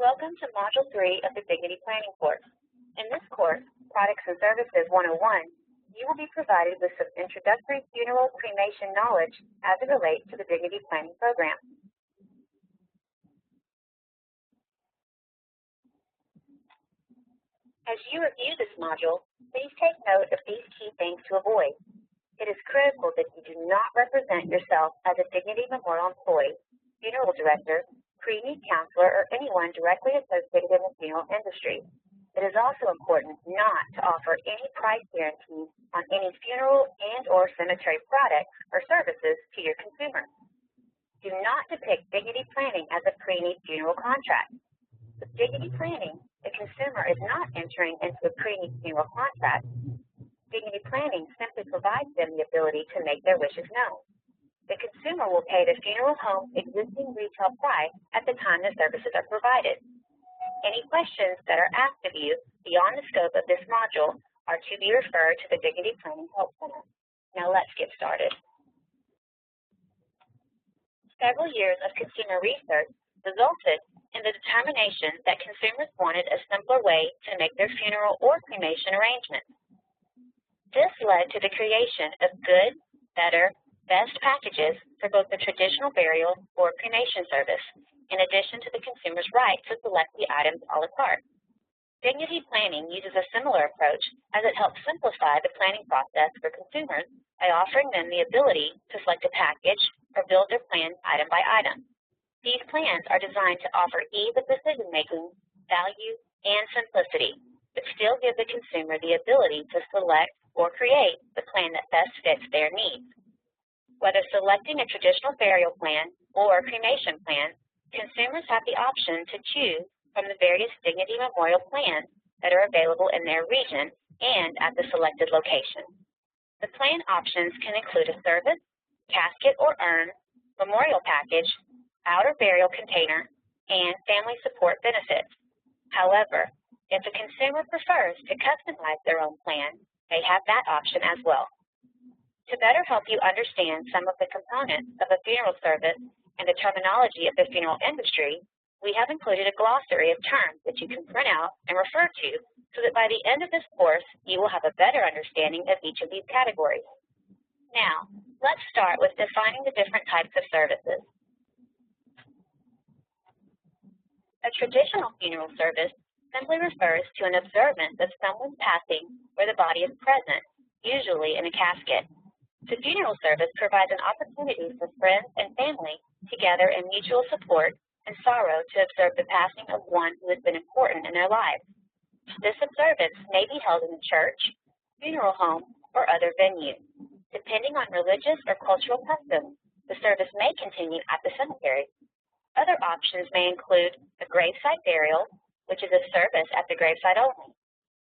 Welcome to Module 3 of the Dignity Planning course. In this course, Products and Services 101, you will be provided with some introductory funeral cremation knowledge as it relates to the Dignity Planning program. As you review this module, please take note of these key things to avoid. It is critical that you do not represent yourself as a Dignity Memorial employee, funeral director, pre-need counselor, or anyone directly associated in the funeral industry. It is also important not to offer any price guarantees on any funeral and/or cemetery products or services to your consumer. Do not depict Dignity Planning as a pre-need funeral contract. With Dignity Planning, the consumer is not entering into a pre-need funeral contract. Dignity Planning simply provides them the ability to make their wishes known. The consumer will pay the funeral home's existing retail price at the time the services are provided. Any questions that are asked of you beyond the scope of this module are to be referred to the Dignity Planning Help Center. Now let's get started. Several years of consumer research resulted in the determination that consumers wanted a simpler way to make their funeral or cremation arrangements. This led to the creation of good, better, best packages for both the traditional burial or cremation service, in addition to the consumer's right to select the items a la carte. Dignity Planning uses a similar approach as it helps simplify the planning process for consumers by offering them the ability to select a package or build their plans item by item. These plans are designed to offer ease of decision-making, value, and simplicity, but still give the consumer the ability to select or create the plan that best fits their needs. Whether selecting a traditional burial plan or a cremation plan, consumers have the option to choose from the various Dignity Memorial plans that are available in their region and at the selected location. The plan options can include a service, casket or urn, memorial package, outer burial container, and family support benefits. However, if the consumer prefers to customize their own plan, they have that option as well. To better help you understand some of the components of a funeral service and the terminology of the funeral industry, we have included a glossary of terms that you can print out and refer to so that by the end of this course, you will have a better understanding of each of these categories. Now, let's start with defining the different types of services. A traditional funeral service simply refers to an observance of someone's passing where the body is present, usually in a casket. The funeral service provides an opportunity for friends and family to gather in mutual support and sorrow to observe the passing of one who has been important in their lives. This observance may be held in a church, funeral home, or other venue. Depending on religious or cultural customs, the service may continue at the cemetery. Other options may include a graveside burial, which is a service at the gravesite only,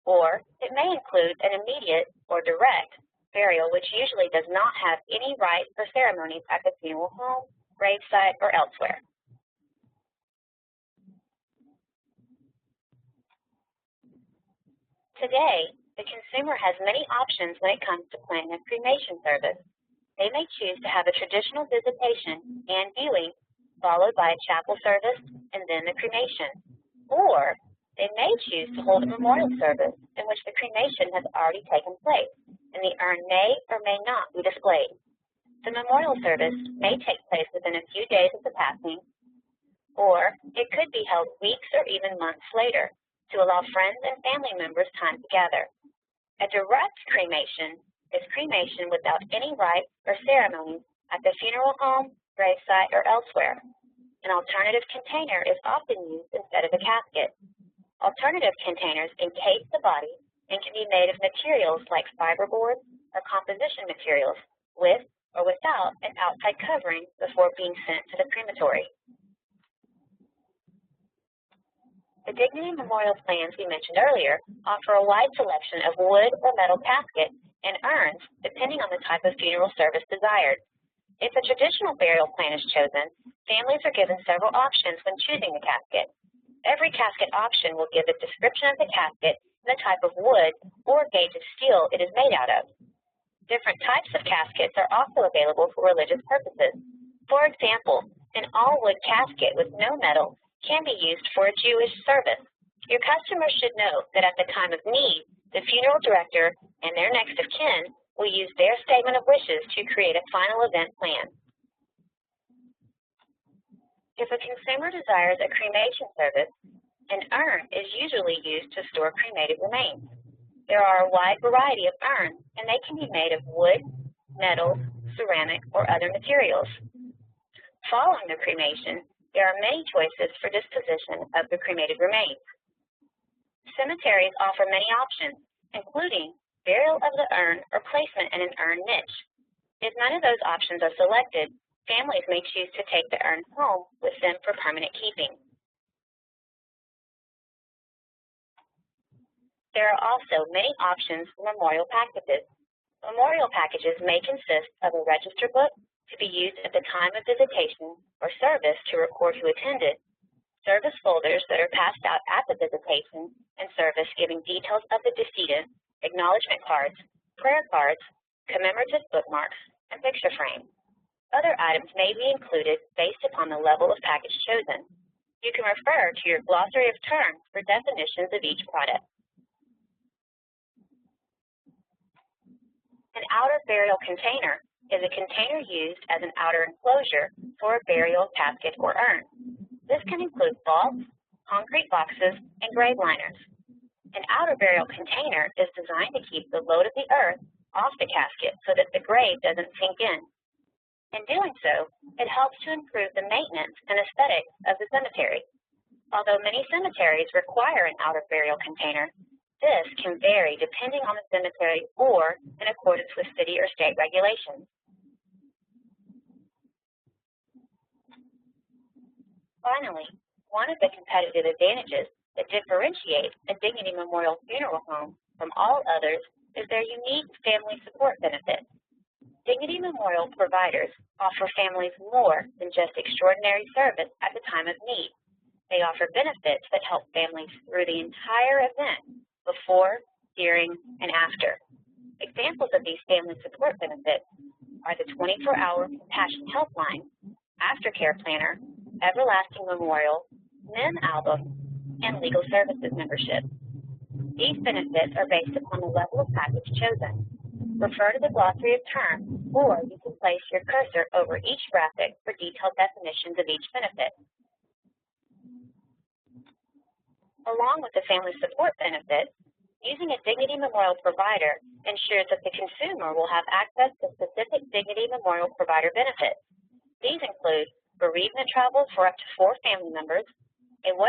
or it may include an immediate or direct burial, which usually does not have any rites or ceremonies at the funeral home, gravesite, or elsewhere. Today, the consumer has many options when it comes to planning a cremation service. They may choose to have a traditional visitation and viewing, followed by a chapel service and then the cremation. Or they may choose to hold a memorial service in which the cremation has already taken place, and the urn may or may not be displayed. The memorial service may take place within a few days of the passing, or it could be held weeks or even months later to allow friends and family members time to gather. A direct cremation is cremation without any rites or ceremonies at the funeral home, gravesite, or elsewhere. An alternative container is often used instead of a casket. Alternative containers encase the body and can be made of materials like fiberboard or composition materials, with or without an outside covering before being sent to the crematory. The Dignity Memorial plans we mentioned earlier offer a wide selection of wood or metal caskets and urns depending on the type of funeral service desired. If a traditional burial plan is chosen, families are given several options when choosing the casket. Every casket option will give a description of the casket and the type of wood or gauge of steel it is made out of. Different types of caskets are also available for religious purposes. For example, an all-wood casket with no metal can be used for a Jewish service. Your customer should know that at the time of need, the funeral director and their next of kin will use their statement of wishes to create a final event plan. If a consumer desires a cremation service, an urn is usually used to store cremated remains. There are a wide variety of urns, and they can be made of wood, metal, ceramic, or other materials. Following the cremation, there are many choices for disposition of the cremated remains. Cemeteries offer many options, including burial of the urn or placement in an urn niche. If none of those options are selected, families may choose to take the urn home with them for permanent keeping. There are also many options for memorial packages. Memorial packages may consist of a register book to be used at the time of visitation or service to record who attended, service folders that are passed out at the visitation and service giving details of the decedent, acknowledgement cards, prayer cards, commemorative bookmarks, and picture frames. Other items may be included based upon the level of package chosen. You can refer to your glossary of terms for definitions of each product. An outer burial container is a container used as an outer enclosure for a burial casket or urn. This can include vaults, concrete boxes, and grave liners. An outer burial container is designed to keep the load of the earth off the casket so that the grave doesn't sink in. In doing so, it helps to improve the maintenance and aesthetics of the cemetery. Although many cemeteries require an outer burial container, this can vary depending on the cemetery or in accordance with city or state regulations. Finally, one of the competitive advantages that differentiate a Dignity Memorial Funeral Home from all others is their unique family support benefits. Dignity Memorial providers offer families more than just extraordinary service at the time of need. They offer benefits that help families through the entire event, before, during, and after. Examples of these family support benefits are the 24-hour Compassion Helpline, Aftercare Planner, Everlasting Memorial, MEM Album, and Legal Services membership. These benefits are based upon the level of package chosen. Refer to the glossary of terms, or you can place your cursor over each graphic for detailed definitions of each benefit. Along with the family support benefit, using a Dignity Memorial provider ensures that the consumer will have access to specific Dignity Memorial provider benefits. These include bereavement travel for up to 4 family members, a 100%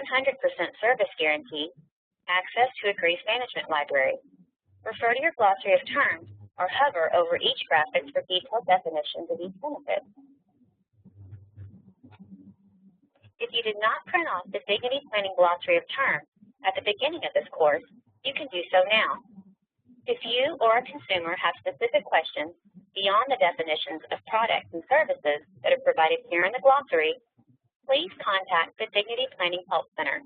service guarantee, access to a grief management library. Refer to your glossary of terms or hover over each graphic for detailed definitions of each benefit. If you did not print off the Dignity Planning Glossary of Terms at the beginning of this course, you can do so now. If you or a consumer have specific questions beyond the definitions of products and services that are provided here in the glossary, please contact the Dignity Planning Help Center.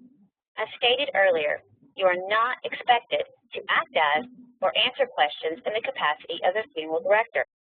As stated earlier, you are not expected to act as or answer questions in the capacity of a funeral director.